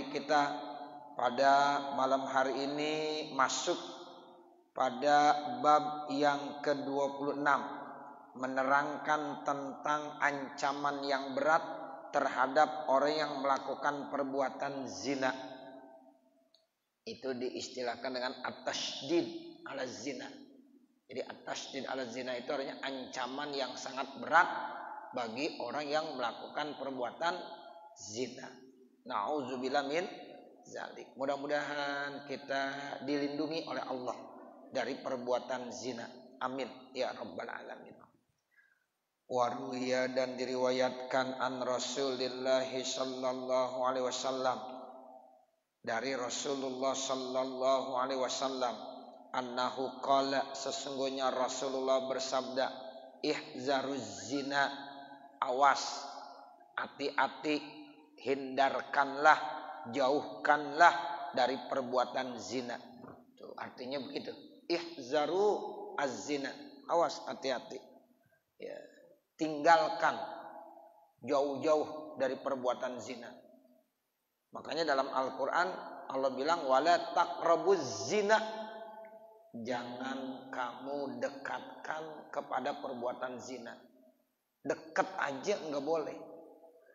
Kita pada malam hari ini masuk pada bab yang ke-26, menerangkan tentang ancaman yang berat terhadap orang yang melakukan perbuatan zina. Itu diistilahkan dengan at-tasydid ala zina. Jadi at-tasydid ala zina itu artinya ancaman yang sangat berat bagi orang yang melakukan perbuatan zina. Na'udzubillah min zalik. Mudah-mudahan kita dilindungi oleh Allah dari perbuatan zina. Amin ya rabbal alamin. Waruya, dan diriwayatkan an Rasulillah sallallahu alaihi wasallam, dari Rasulullah sallallahu alaihi wasallam, annahu qala, sesungguhnya Rasulullah bersabda, ihzaruz zina, awas, hati-hati, hindarkanlah, jauhkanlah dari perbuatan zina. Tuh, artinya begitu. Ihzaru az-zina, awas, hati-hati. Ya, tinggalkan jauh-jauh dari perbuatan zina. Makanya dalam Al-Quran Allah bilang wala taqrabuz zina, jangan kamu dekatkan kepada perbuatan zina. Dekat aja enggak boleh,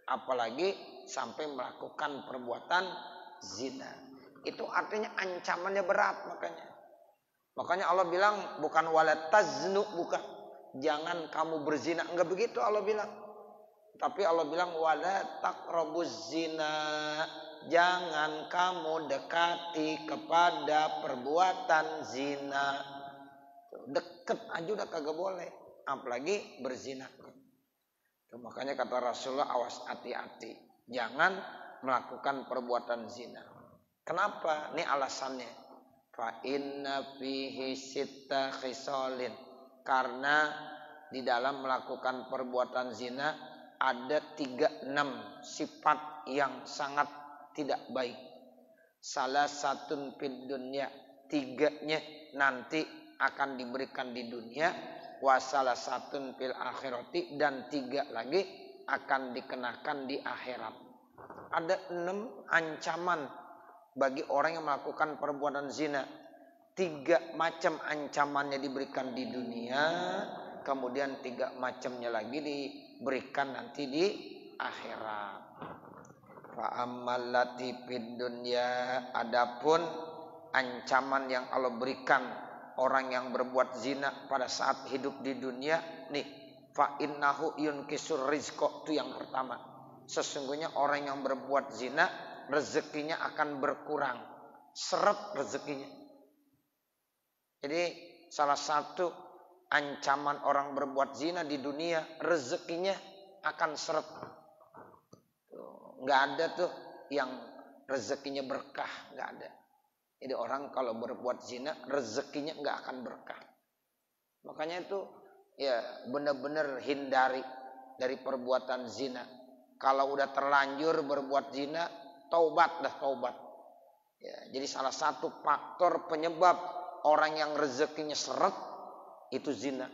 apalagi sampai melakukan perbuatan zina. Itu artinya ancamannya berat. Makanya Allah bilang bukan wala taznu, bukan jangan kamu berzina, enggak begitu Allah bilang. Tapi Allah bilang wala taqrabuz zina, jangan kamu dekati kepada perbuatan zina. Deket aja udah kagak boleh, apalagi berzina. Makanya kata Rasulullah, awas, hati-hati, jangan melakukan perbuatan zina. Kenapa? Ini alasannya. Fa inna fihi sitta khisalin, karena di dalam melakukan perbuatan zina ada 36 sifat yang sangat tidak baik. Salah satu fid dunya, 3-nya nanti akan diberikan di dunia. Wasalah satu fil akhirati, dan 3 lagi akan dikenakan di akhirat. Ada 6 ancaman bagi orang yang melakukan perbuatan zina. 3 macam ancamannya diberikan di dunia, kemudian 3 macamnya lagi diberikan nanti di akhirat. Fa ammal lati fid dunya, adapun ancaman yang Allah berikan orang yang berbuat zina pada saat hidup di dunia, nih, fa innahu yunkisur rizqa, itu yang pertama. Sesungguhnya orang yang berbuat zina rezekinya akan berkurang, seret rezekinya. Jadi salah satu ancaman orang berbuat zina di dunia, rezekinya akan seret. Nggak ada tuh yang rezekinya berkah, nggak ada. Jadi orang kalau berbuat zina rezekinya nggak akan berkah. Makanya itu ya benar-benar hindari dari perbuatan zina. Kalau udah terlanjur berbuat zina, taubat. Ya, jadi salah satu faktor penyebab orang yang rezekinya seret itu zina.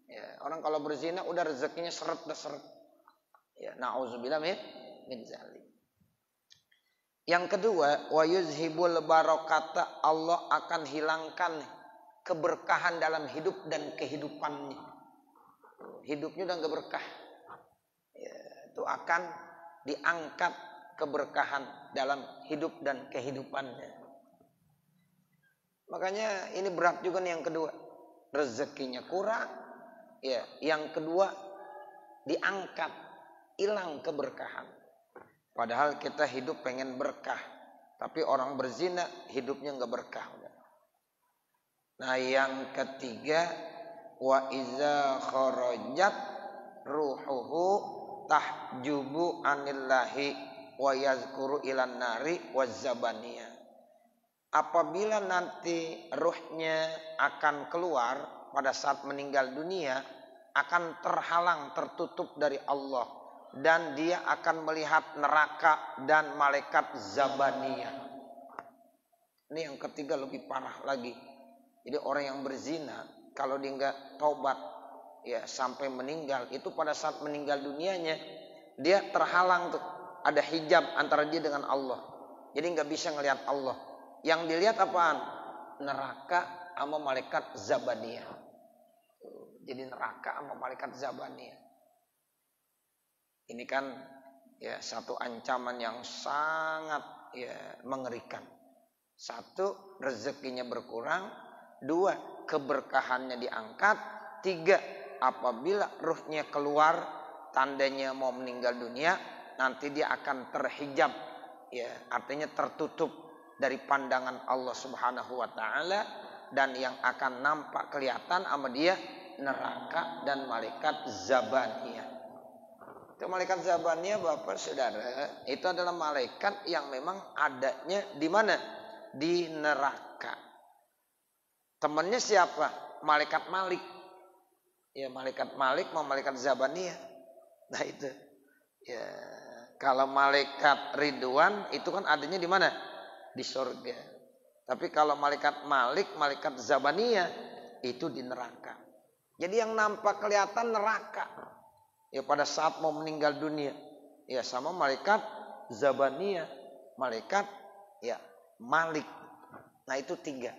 Ya, orang kalau berzina udah rezekinya seret. Ya, na'udzubillah min zalik. Yang kedua, wa yuzhibul barakata, Allah akan hilangkan keberkahan dalam hidup dan kehidupannya. Hidupnya udah gak berkah. Ya, itu akan diangkat keberkahan dalam hidup dan kehidupannya. Makanya ini berat juga nih yang kedua. Rezekinya kurang. Ya, yang kedua diangkat, hilang keberkahan. Padahal kita hidup pengen berkah, tapi orang berzina hidupnya nggak berkah. Nah, yang ketiga, wa iza kharajat ruhuhu tahjubu anillahi wa yazkuru ilan nari wazzabaniyah. Apabila nanti ruhnya akan keluar pada saat meninggal dunia, akan terhalang, tertutup dari Allah. Dan dia akan melihat neraka dan malaikat zabaniyah. Ini yang ketiga lebih parah lagi. Jadi orang yang berzina, kalau dia nggak taubat, ya sampai meninggal, itu pada saat meninggal dunianya, dia terhalang tuh. Ada hijab antara dia dengan Allah. Jadi nggak bisa ngelihat Allah. Yang dilihat apaan? Neraka sama malaikat Zabaniyah. Jadi neraka sama malaikat Zabaniyah. Ini kan ya satu ancaman yang sangat ya mengerikan. Satu, rezekinya berkurang. Dua, keberkahannya diangkat. Tiga, apabila ruhnya keluar, tandanya mau meninggal dunia, nanti dia akan terhijab, ya artinya tertutup dari pandangan Allah Subhanahu wa taala, dan yang akan nampak kelihatan sama dia neraka dan malaikat Zabaniyah. Itu malaikat Zabaniyah, Bapak Saudara, itu adalah malaikat yang memang adanya di mana? Di neraka. Temannya siapa? Malaikat Malik. Ya, malaikat Malik mau malaikat Zabaniyah. Nah itu. Ya, kalau malaikat Ridwan itu kan adanya di mana? Di surga. Tapi kalau malaikat Malik, malaikat Zabaniyah itu di neraka. Jadi yang nampak kelihatan neraka. Ya pada saat mau meninggal dunia, ya sama malaikat Zabaniyah, malaikat ya Malik. Nah itu tiga.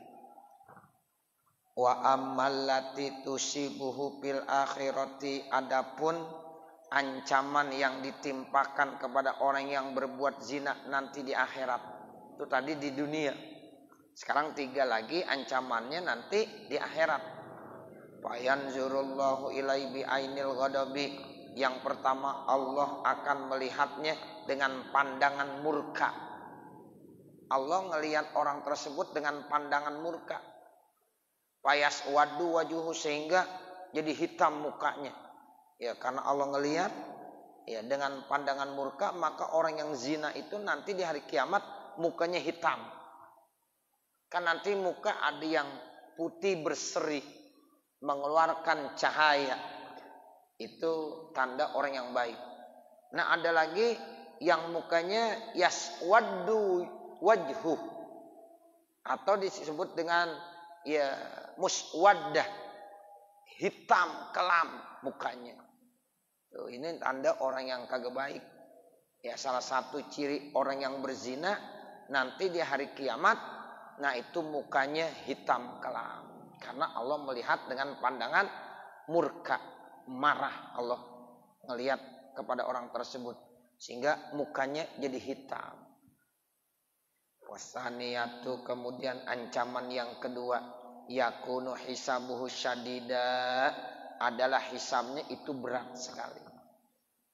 Wa amallati tusibuhu fil akhirati, adapun ancaman yang ditimpakan kepada orang yang berbuat zina nanti di akhirat. Itu tadi di dunia. Sekarang tiga lagi ancamannya nanti di akhirat. Fayanzurullahu ilai bi ainil ghadabi. Yang pertama, Allah akan melihatnya dengan pandangan murka. Allah ngelihat orang tersebut dengan pandangan murka. Payas wadu wajuhu, sehingga jadi hitam mukanya. Ya karena Allah ngelihat ya dengan pandangan murka, maka orang yang zina itu nanti di hari kiamat mukanya hitam. Kan nanti muka ada yang putih berseri, mengeluarkan cahaya. Itu tanda orang yang baik. Nah ada lagi yang mukanya yaswaddu wajhu, atau disebut dengan ya muswaddah, hitam kelam mukanya. Tuh, ini tanda orang yang kagak baik. Ya salah satu ciri orang yang berzina nanti di hari kiamat, nah itu mukanya hitam kelam karena Allah melihat dengan pandangan murka. Marah Allah ngelihat kepada orang tersebut sehingga mukanya jadi hitam. Wasaniyatu, kemudian ancaman yang kedua, yakunu hisabuhu syadida, adalah hisabnya itu berat sekali.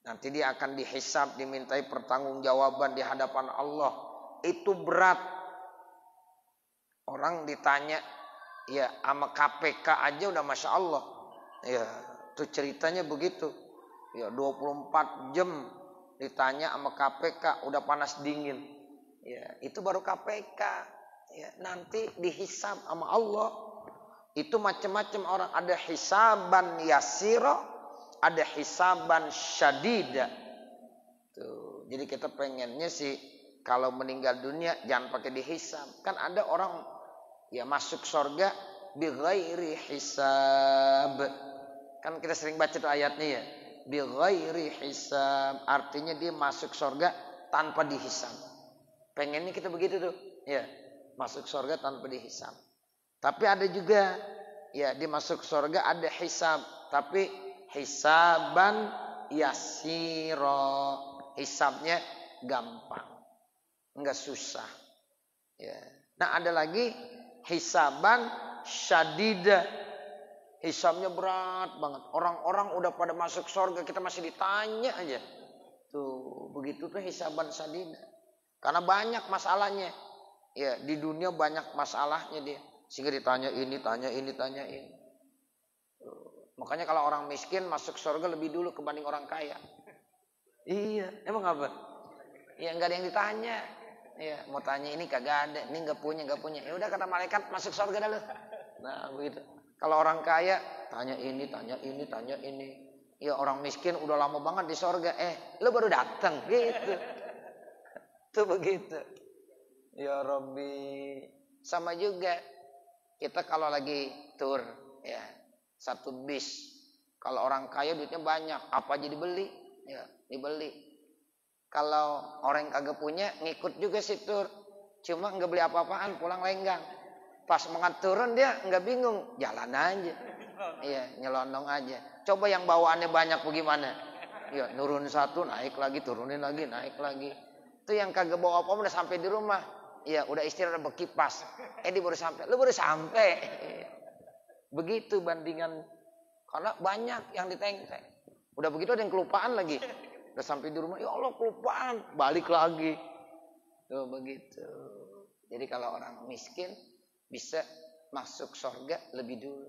Nanti dia akan dihisab, dimintai pertanggungjawaban di hadapan Allah. Itu berat. Orang ditanya ya sama KPK aja udah Masya Allah. Ya itu ceritanya begitu. Ya 24 jam ditanya sama KPK udah panas dingin. Ya itu baru KPK. Ya nanti dihisab sama Allah. Itu macam-macam orang, ada hisaban yasira, ada hisaban syadida. Tuh, jadi kita pengennya sih kalau meninggal dunia jangan pakai dihisab. Kan ada orang ya masuk surga bi ghairi hisab. Kan kita sering baca tuh ayatnya ya. Bi ghairi hisab, artinya dia masuk surga tanpa dihisab. Pengennya kita begitu tuh, ya, masuk surga tanpa dihisab. Tapi ada juga ya dia masuk surga ada hisab, tapi hisaban yasiro, hisabnya gampang, enggak susah. Ya. Nah ada lagi hisaban syadida. Hisabnya berat banget. Orang-orang udah pada masuk surga, kita masih ditanya aja. Tuh, begitu tuh hisaban syadida. Karena banyak masalahnya. Ya, di dunia banyak masalahnya dia. Sehingga ditanya ini, tanya ini, tanya ini. Tuh. Makanya kalau orang miskin masuk surga lebih dulu kebanding orang kaya. Iya, emang apa? Ya enggak ada yang ditanya. Ya, mau tanya ini kagak ada, ini enggak punya. Ya udah kata malaikat masuk surga dah lu. Nah, begitu. Kalau orang kaya tanya ini, tanya ini, tanya ini. Ya orang miskin udah lama banget di surga. Lu baru datang gitu. Tuh begitu. Ya Rabbi. Sama juga kita kalau lagi tur ya, satu bis. Kalau orang kaya duitnya banyak, apa aja dibeli? Ya, dibeli. Kalau orang yang kagak punya ngikut juga sih tur. Cuma nggak beli apa-apaan, pulang lenggang. Pas mau turun dia nggak bingung, jalan aja. Iya, nyelonong aja. Coba yang bawaannya banyak bagaimana? Ya, nurun satu, naik lagi, turunin lagi, naik lagi. Itu yang kagak bawa apa-apa udah sampai di rumah. Iya, udah istirahat berkipas. Dia baru sampai. Lu baru sampai. Begitu bandingan. Karena banyak yang ditengtek. Udah begitu ada yang kelupaan lagi. Udah sampai di rumah, ya Allah kelupaan. Balik lagi. Tuh begitu. Jadi kalau orang miskin bisa masuk surga lebih dulu.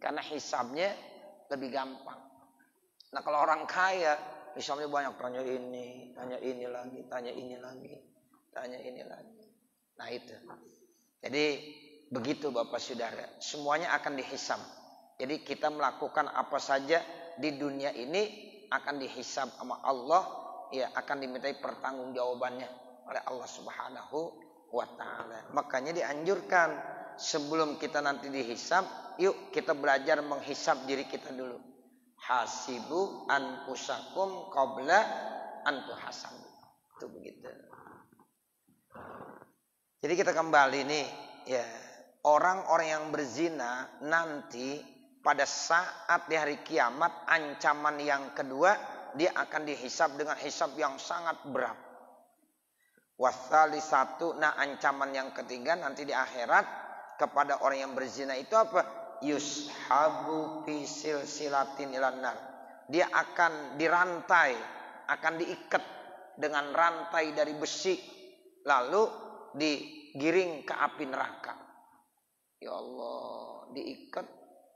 Karena hisabnya lebih gampang. Nah kalau orang kaya, hisabnya banyak. Tanya ini lagi, tanya ini lagi, tanya ini lagi. Nah itu. Jadi begitu Bapak Saudara. Semuanya akan dihisab. Jadi kita melakukan apa saja di dunia ini akan dihisab sama Allah. Ya akan dimintai pertanggungjawabannya oleh Allah Subhanahu wa ta'ala. Makanya dianjurkan sebelum kita nanti dihisab, yuk kita belajar menghisab diri kita dulu. Hasibu anfusakum qabla an tuhasabu. Itu begitu. Jadi kita kembali nih, ya. Orang-orang yang berzina nanti pada saat di hari kiamat ancaman yang kedua dia akan dihisab dengan hisab yang sangat berat. Wasalisatu, nah ancaman yang ketiga nanti di akhirat kepada orang yang berzina itu apa? Yushabu fi silsilatin ilan nar. Dia akan dirantai, akan diikat dengan rantai dari besi lalu digiring ke api neraka. Ya Allah, diikat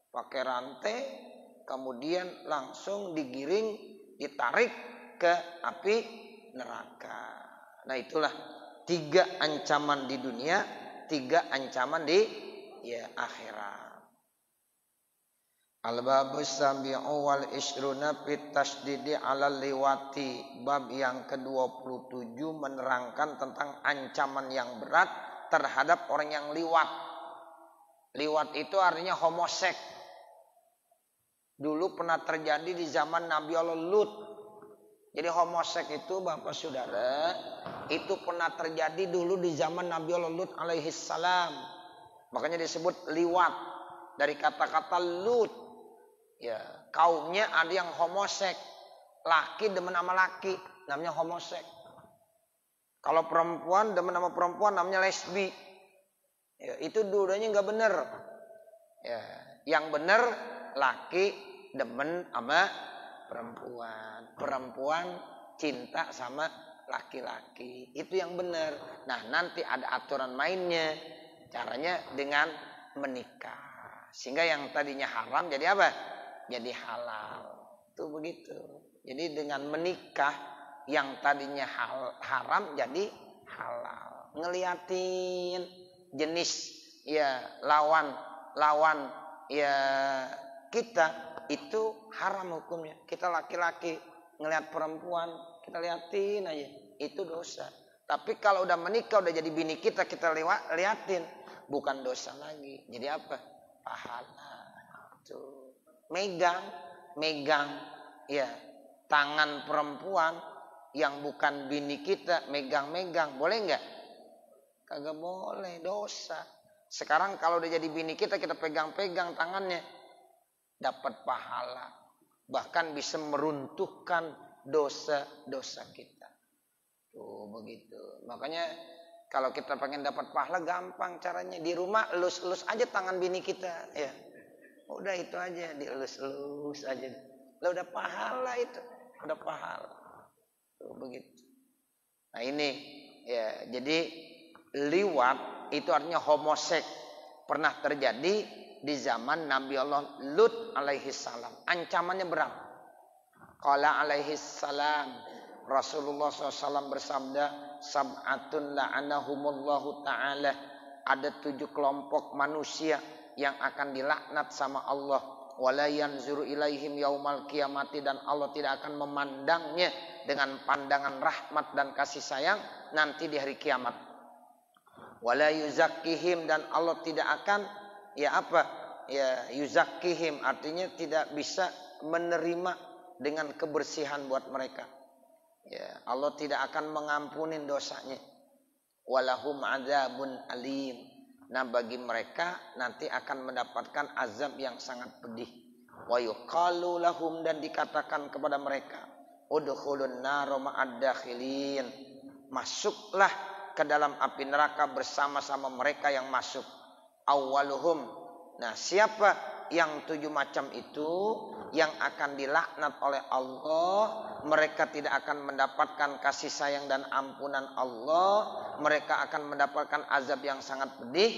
pakai rantai kemudian langsung digiring, ditarik ke api neraka. Nah itulah 3 ancaman di dunia, 3 ancaman di akhirat. Al-babus sabi'u wal ishruna fit tasdidi 'alal liwati. Bab yang ke-27 menerangkan tentang ancaman yang berat terhadap orang yang liwat. Liwat itu artinya homoseks. Dulu pernah terjadi di zaman Nabi Allah Lut. Jadi homoseks itu Bapak Saudara, itu pernah terjadi dulu di zaman Nabi Allah Lut alaihi salam. Makanya disebut liwat dari kata-kata Lut. Ya, kaumnya ada yang homoseks. Laki demen sama laki, namanya homoseks. Kalau perempuan demen sama perempuan namanya lesbi. Ya, itu dua-duanya nggak bener. Ya, yang bener laki demen sama perempuan, perempuan cinta sama laki-laki, itu yang bener. Nah nanti ada aturan mainnya, caranya dengan menikah, sehingga yang tadinya haram jadi apa? Jadi halal. Tuh begitu. Jadi dengan menikah yang tadinya haram jadi halal. Ngeliatin jenis ya lawan ya kita itu haram hukumnya. Kita laki-laki ngelihat perempuan, kita liatin aja, itu dosa. Tapi kalau udah menikah, udah jadi bini kita liatin, bukan dosa lagi. Jadi apa? Pahala. Tuh. Megang ya tangan perempuan yang bukan bini kita, megang, boleh nggak? Kagak boleh, dosa. Sekarang kalau udah jadi bini kita pegang-pegang tangannya, dapat pahala. Bahkan bisa meruntuhkan dosa-dosa kita. Tuh begitu. Makanya kalau kita pengen dapat pahala gampang caranya. Di rumah elus-elus aja tangan bini kita. Ya. Udah itu aja, dielus-elus aja. Lah udah pahala itu. Udah pahala. Tuh begitu. Nah ini ya, jadi liwat itu artinya homoseks. Pernah terjadi di zaman Nabi Allah Lut alaihi salam. Ancamannya berat. Qala alaihi salam, Rasulullah SAW bersabda, sab'atun la'anahumullahu ta'ala. Ada 7 kelompok manusia yang akan dilaknat sama Allah. Wala yanzuru ilaihim yaumal qiyamati, dan Allah tidak akan memandangnya dengan pandangan rahmat dan kasih sayang nanti di hari kiamat. Wala yuzakkihim, dan Allah tidak akan yuzakkihim artinya tidak bisa menerima dengan kebersihan buat mereka. Ya, Allah tidak akan mengampuni dosanya. Walahum adzabun alim. Nah, bagi mereka nanti akan mendapatkan azab yang sangat pedih. Wa yuqalu lahum, dan dikatakan kepada mereka, udkhulun nar ma'ad dakhilin. Masuklah ke dalam api neraka bersama-sama mereka yang masuk. Awwaluhum. Nah, siapa yang 7 macam itu yang akan dilaknat oleh Allah, mereka tidak akan mendapatkan kasih sayang dan ampunan Allah, mereka akan mendapatkan azab yang sangat pedih.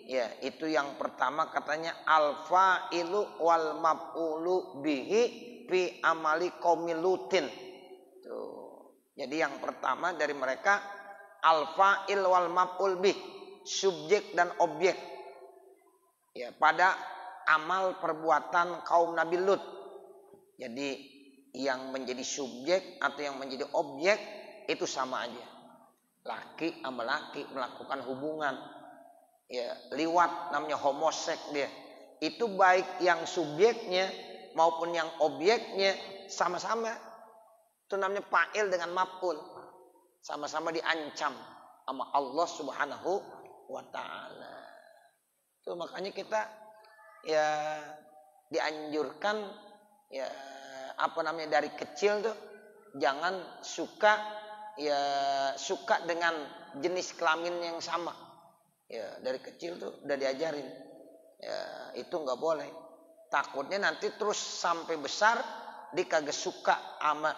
Ya, itu yang pertama katanya al-fa'ilu wal maf'ulu bihi fi amali qaumil lutin. Tuh. Jadi yang pertama dari mereka al-fa'il wal maf'ul bih, subjek dan objek. Ya, pada amal perbuatan kaum Nabi Lut. Jadi yang menjadi subjek atau yang menjadi objek itu sama aja. Laki sama laki melakukan hubungan. Ya, liwat namanya homoseks dia. Itu baik yang subjeknya maupun yang objeknya sama-sama. Itu namanya fa'il dengan maf'ul. Sama-sama diancam sama Allah Subhanahu wa taala. Itu makanya kita ya dianjurkan ya dari kecil tuh jangan suka dengan jenis kelamin yang sama. Ya, dari kecil tuh udah diajarin. Ya, itu nggak boleh. Takutnya nanti terus sampai besar dia kagak suka sama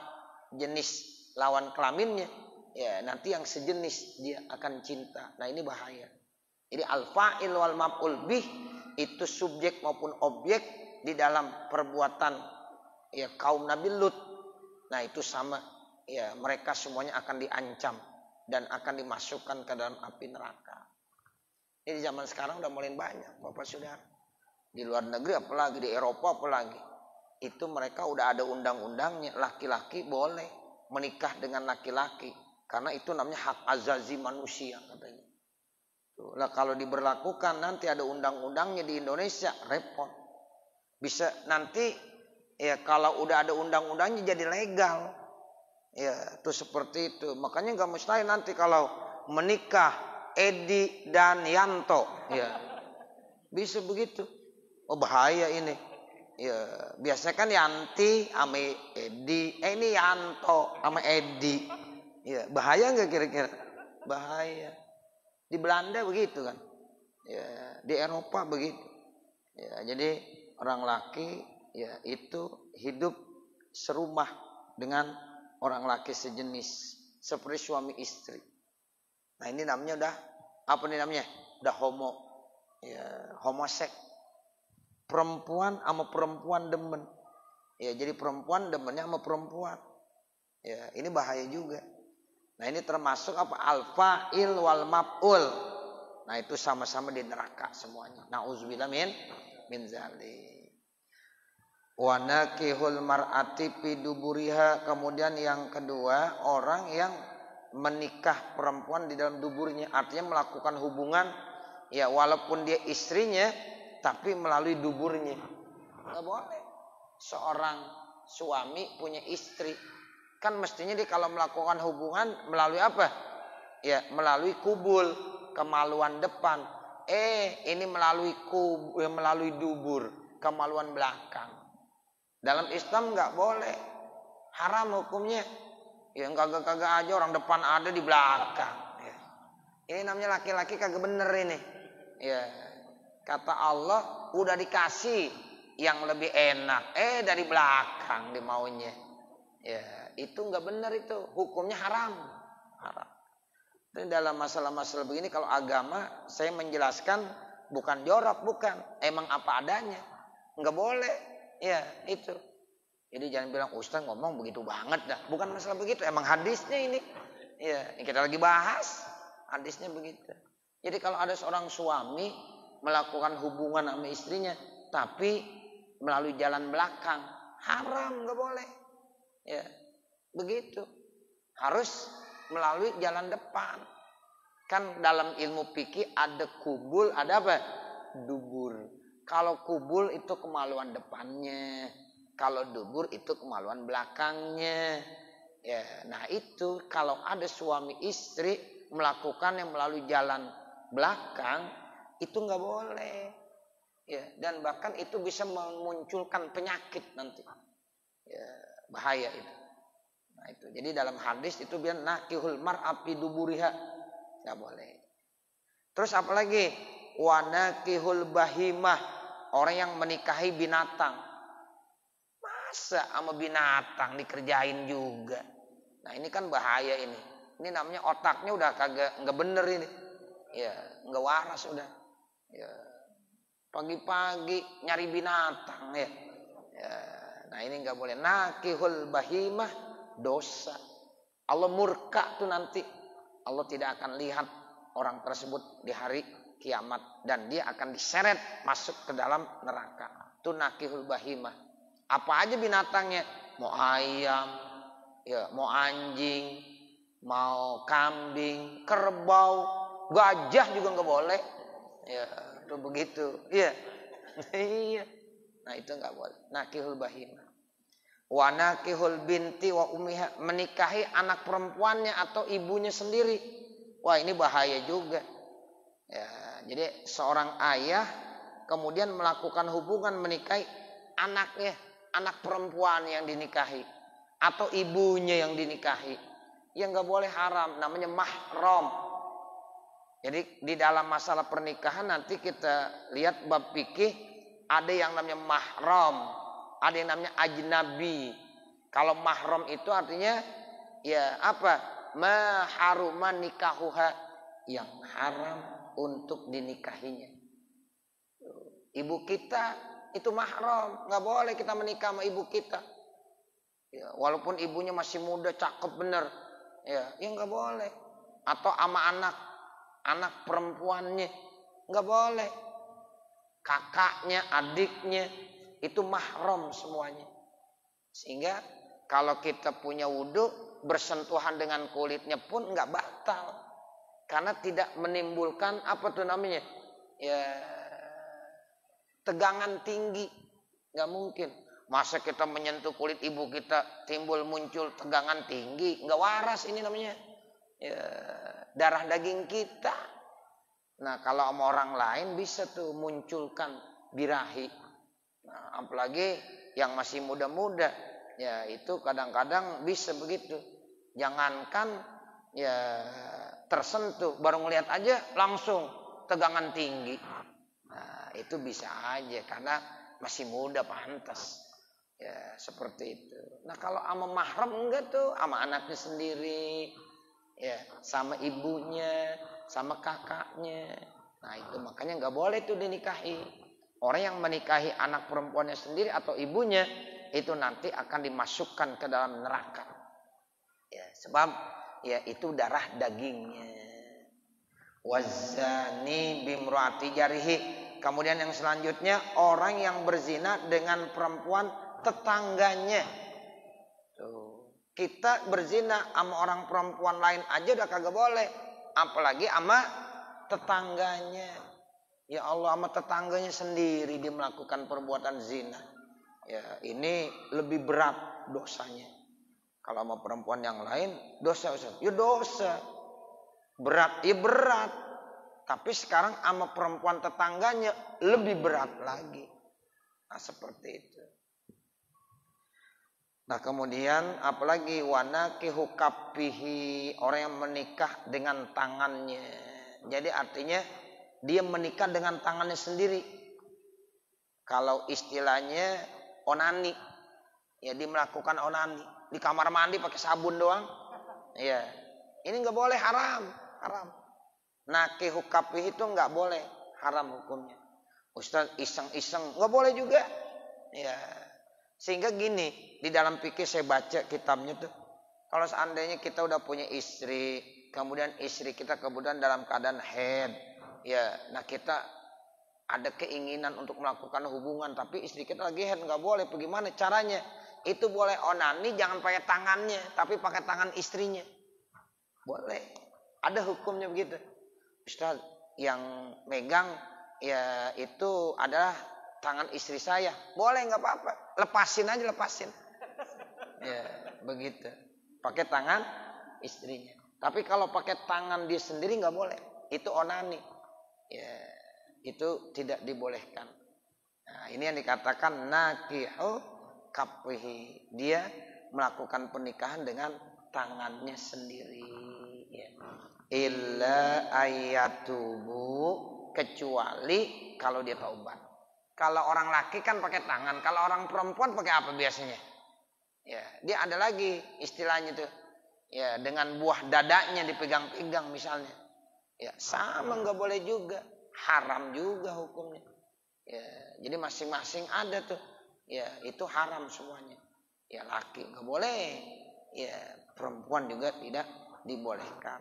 jenis lawan kelaminnya. Ya, nanti yang sejenis dia akan cinta. Nah, ini bahaya. Jadi al-fa'il wal maf'ul bih itu subjek maupun objek di dalam perbuatan ya kaum Nabi Lut. Nah, itu sama. Ya, mereka semuanya akan diancam dan akan dimasukkan ke dalam api neraka. Ini di zaman sekarang udah mulai banyak, Bapak Saudara. Di luar negeri apalagi, di Eropa apalagi. Itu mereka udah ada undang-undangnya, laki-laki boleh menikah dengan laki-laki karena itu namanya hak azazi manusia katanya. Nah, kalau diberlakukan nanti ada undang-undangnya di Indonesia, repot. Bisa nanti ya kalau udah ada undang-undangnya jadi legal. Ya, itu seperti itu. Makanya nggak mustahil nanti kalau menikah Edi dan Yanto, ya bisa begitu. Oh, bahaya ini. Ya, biasanya kan Yanti sama Edi, ini Yanto sama Edi. Ya, bahaya nggak kira-kira? Bahaya. Di Belanda begitu kan, ya, di Eropa begitu. Ya, jadi orang laki ya itu hidup serumah dengan orang laki sejenis seperti suami istri. Nah, ini namanya udah apa nih namanya? Udah homoseks. Perempuan sama perempuan demen. Ya, jadi perempuan demennya sama perempuan. Ya, ini bahaya juga. Nah, ini termasuk apa? Al-fa'il wal maf'ul. Nah, itu sama-sama di neraka semuanya. Nauzubillah min zalik. Wa nakihul mar'ati fi duburiha. Kemudian yang kedua, orang yang menikah perempuan di dalam duburnya, artinya melakukan hubungan ya walaupun dia istrinya tapi melalui duburnya. Enggak boleh. Seorang suami punya istri kan mestinya dia kalau melakukan hubungan melalui apa? Ya, melalui kubul, kemaluan depan. Ini melalui dubur, kemaluan belakang. Dalam Islam enggak boleh. Haram hukumnya. Ya kagak aja orang depan ada di belakang. Ya. Ini namanya laki-laki kagak bener ini. Ya, kata Allah udah dikasih yang lebih enak. Dari belakang dimaunya. Ya, itu nggak bener itu. Hukumnya haram. Haram. Dan dalam masalah-masalah begini kalau agama saya menjelaskan bukan jorok, bukan. Emang apa adanya. Nggak boleh. Ya, itu. Jadi jangan bilang Ustaz ngomong begitu banget dah. Bukan masalah begitu, emang hadisnya ini. Ya, kita lagi bahas hadisnya begitu. Jadi kalau ada seorang suami melakukan hubungan sama istrinya tapi melalui jalan belakang, haram, enggak boleh. Ya, begitu. Harus melalui jalan depan. Kan dalam ilmu fikih ada kubul, ada apa? Dubur. Kalau kubul itu kemaluan depannya. Kalau dubur itu kemaluan belakangnya. Ya, nah itu kalau ada suami istri melakukan yang melalui jalan belakang itu nggak boleh. Ya, dan bahkan itu bisa memunculkan penyakit nanti. Ya, bahaya itu. Nah itu. Jadi dalam hadis itu biar nakihul mar'afi duburiha. Nggak boleh. Terus apalagi? Wa nakihul bahimah. Orang yang menikahi binatang. Masa sama binatang dikerjain juga. Nah ini kan bahaya ini. Ini namanya otaknya udah nggak bener ini. Ya, nggak waras udah. Ya, pagi-pagi nyari binatang ya. Ya, nah ini nggak boleh. Nakihul bahimah dosa. Allah murka tuh nanti. Allah tidak akan lihat orang tersebut di hari kiamat dan dia akan diseret masuk ke dalam neraka. Itu nakihul bahimah. Apa aja binatangnya, mau ayam, ya, mau anjing, mau kambing, kerbau, gajah juga nggak boleh. Ya, itu begitu. Iya. Iya. Nah, itu nggak boleh. Nakihul bahimah. Wa nakihul binti wa ummiha, menikahi anak perempuannya atau ibunya sendiri. Wah, ini bahaya juga. Ya, jadi seorang ayah kemudian melakukan hubungan menikahi anaknya, anak perempuan yang dinikahi atau ibunya yang dinikahi. Yang nggak boleh haram, namanya mahram. Jadi di dalam masalah pernikahan nanti kita lihat bab fikih ada yang namanya mahram, ada yang namanya ajnabi. Kalau mahram itu artinya ya apa? Maharuman nikahuha, yang haram untuk dinikahinya. Ibu kita itu mahram, nggak boleh kita menikah sama ibu kita. Ya, walaupun ibunya masih muda, cakep bener, ya nggak boleh. Atau sama anak perempuannya, nggak boleh. Kakaknya, adiknya, itu mahram semuanya. Sehingga kalau kita punya wudhu, bersentuhan dengan kulitnya pun nggak batal. Karena tidak menimbulkan apa tuh namanya? Ya, tegangan tinggi. Nggak mungkin. Masa kita menyentuh kulit ibu kita muncul tegangan tinggi. Nggak waras ini namanya. Ya, darah daging kita. Nah kalau sama orang lain bisa tuh munculkan birahi. Nah, apalagi yang masih muda-muda. Ya itu kadang-kadang bisa begitu. Jangankan ya tersentuh. Baru ngelihat aja langsung tegangan tinggi. Nah itu bisa aja. Karena masih muda pantas. Ya seperti itu. Nah kalau sama mahram enggak tuh. Sama anaknya sendiri. Ya sama ibunya. Sama kakaknya. Nah itu makanya nggak boleh tuh dinikahi. Orang yang menikahi anak perempuannya sendiri atau ibunya. Itu nanti akan dimasukkan ke dalam neraka. Ya sebab ya itu darah dagingnya. Wazani bimruati jarihi. Kemudian yang selanjutnya orang yang berzina dengan perempuan tetangganya. Tuh. Kita berzina sama orang perempuan lain aja udah kagak boleh. Apalagi sama tetangganya. Ya Allah, sama tetangganya sendiri dia melakukan perbuatan zina. Ya, ini lebih berat dosanya. Kalau sama perempuan yang lain dosa Ustaz. Ya dosa. Berat, ya berat. Tapi sekarang sama perempuan tetangganya lebih berat lagi. Nah, seperti itu. Nah, kemudian apalagi wanakihu kafihi, orang yang menikah dengan tangannya. Jadi artinya dia menikah dengan tangannya sendiri. Kalau istilahnya onani, ya dia melakukan onani di kamar mandi pakai sabun doang. Ya, ini nggak boleh, haram. Nakihu kafihi itu nggak boleh, haram hukumnya. Ustaz iseng-iseng nggak boleh juga. Ya, sehingga gini di dalam fikih saya baca kitabnya tuh. Kalau seandainya kita udah punya istri, kemudian istri kita kemudian dalam keadaan haid, ya, nah kita ada keinginan untuk melakukan hubungan, tapi istri kita lagi haid, nggak boleh. Bagaimana caranya? Itu boleh onani, jangan pakai tangannya, tapi pakai tangan istrinya. Boleh. Ada hukumnya begitu. Ustaz, yang megang ya itu adalah tangan istri saya. Boleh, nggak apa-apa. Lepasin aja, lepasin. Ya, begitu. pakai tangan istrinya. Tapi kalau pakai tangan dia sendiri nggak boleh. Itu onani. Ya, itu tidak dibolehkan. Nah, ini yang dikatakan nakihu kafihi. Dia melakukan pernikahan dengan tangannya sendiri. Ya. Illa ayatubu, kecuali kalau dia taubat. Kalau orang laki kan pakai tangan, kalau orang perempuan pakai apa biasanya? Ya, dia ada lagi istilahnya tuh. Ya, dengan buah dadanya dipegang-pegang misalnya. Ya, sama nggak boleh juga, haram juga hukumnya. Ya, jadi masing-masing ada tuh. Ya, itu haram semuanya. Ya, laki nggak boleh. Ya, perempuan juga tidak dibolehkan.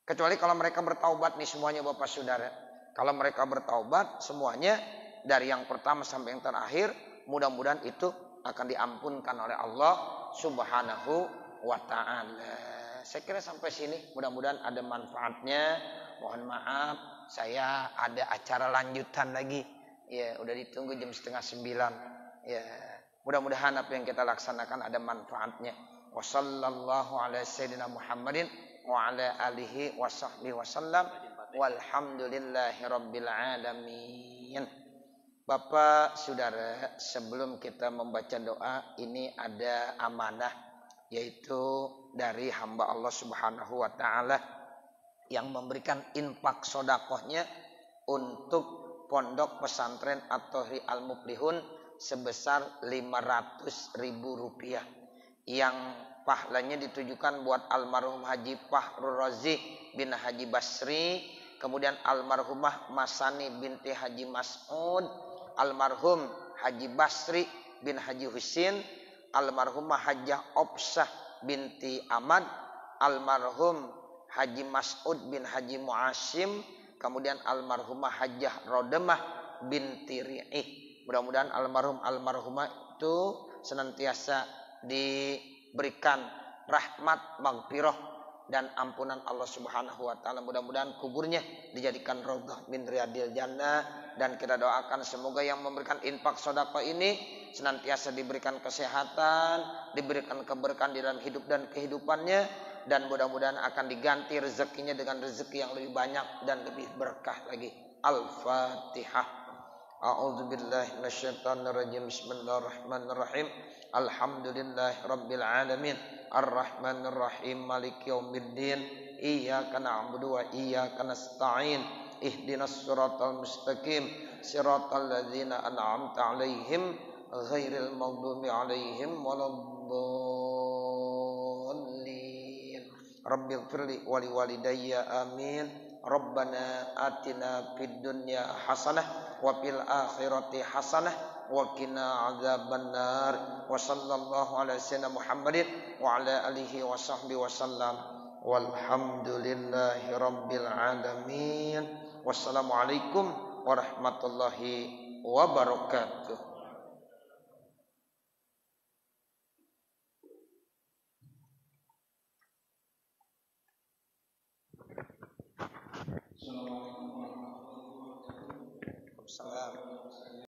Kecuali kalau mereka bertaubat nih semuanya Bapak Saudara. Kalau mereka bertaubat semuanya dari yang pertama sampai yang terakhir, mudah-mudahan itu akan diampunkan oleh Allah Subhanahu wa ta'ala. Saya kira sampai sini mudah-mudahan ada manfaatnya. Mohon maaf saya ada acara lanjutan lagi. Ya, udah ditunggu jam 8:30. Ya, mudah-mudahan apa yang kita laksanakan ada manfaatnya. Wassallallahu ala sayyidina Muhammadin wa ala alihi wa sahbihi wasallam. Walhamdulillahi rabbil alamin. Bapak, Saudara, sebelum kita membaca doa, ini ada amanah, yaitu dari hamba Allah Subhanahu wa ta'ala yang memberikan infak sodakohnya untuk pondok pesantren At-Thori Al-Muflihun sebesar Rp500.000 yang pahalanya ditujukan buat almarhum Haji Fahrul Razi bin Haji Basri, kemudian almarhumah Masani binti Haji Mas'ud, almarhum Haji Basri bin Haji Husin, almarhumah Hajjah Obsah binti Ahmad, almarhum Haji Mas'ud bin Haji Muasim, kemudian almarhumah Hajjah Rodemah binti Ri'ih. Mudah-mudahan almarhumah itu senantiasa diberikan rahmat, maghfirah dan ampunan Allah Subhanahu wa taala. Mudah-mudahan kuburnya dijadikan raudhah min riyadil jannah, dan kita doakan semoga yang memberikan infak sedekah ini senantiasa diberikan kesehatan, diberikan keberkahan di dalam hidup dan kehidupannya, dan mudah-mudahan akan diganti rezekinya dengan rezeki yang lebih banyak dan lebih berkah lagi. Al-Fatihah. A'udzubillahi minasyaitonirrajim. Bismillahirrahmanirrahim. Alhamdulillahirabbil alamin. Arrahmanirrahim. Maliki yaumiddin. Iyyaka na'budu wa iyyaka nasta'in. Ihdinas siratal mustaqim. Siratal ladzina an'amta 'alaihim ghairil maghdubi 'alaihim waladdallin. Rabbighfirli wa liwalidayya amin. Rabbana atina fid dunya hasanah wa fil akhirati hasanah wa qina adzabannar. Wa sallallahu ala sayyidina Muhammadin wa ala alihi wa sahbihi wasallam. Walhamdulillahi rabbil alamin. Wassalamualaikum warahmatullahi wabarakatuh. Assalamualaikum warahmatullahi wabarakatuh.